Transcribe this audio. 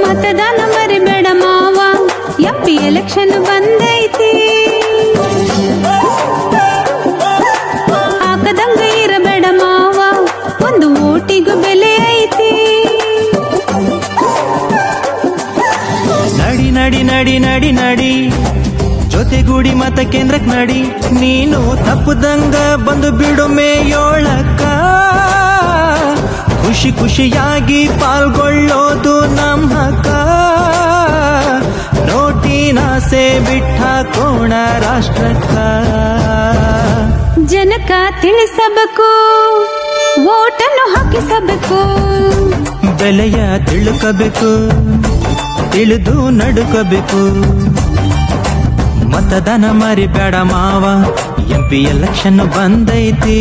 ಮತದಾನ ಮರಿಬೇಡ ಮಾವ, ಎಂಪಿ ಎಲೆಕ್ಷನ್ ಬಂದೈತಿ. ಹಾಕದಂಗ ಇರಬೇಡ ಮಾವ, ಒಂದು ಓಟಿಗೂ ಬೆಲೆ ಐತಿ. ನಡಿ ನಡಿ ನಡಿ ನಡಿ ನಡಿ ಜೊತೆಗೂಡಿ ಮತ ಕೇಂದ್ರಕ್ ನಡಿ, ನೀನು ತಪ್ಪದಂಗ ಬಂದು ಬಿಡು ಮೇಯೋಳಕ್ಕ. ಖುಷಿ ಖುಷಿಯಾಗಿ ಪಾಲ್ಗೊಳ್ಳೋದು ನಮ್ಮ ಹಕ್ಕ. ನೋಟಿನಾಸೆ ಬಿಟ್ಟ ಕೋಣ ರಾಷ್ಟ್ರಕ್ಕ. ಜನಕ ತಿಳಿಸಬೇಕು, ಓಟನ್ನು ಹಾಕಿಸಬೇಕು. ಬೆಲೆಯ ತಿಳ್ಕಬೇಕು, ತಿಳಿದು ನಡುಕಬೇಕು. ಮತದಾನ ಮರಿಬೇಡ ಮಾವ, ಎಂಪಿ ಎಲೆಕ್ಷನ್ ಬಂದೈತಿ.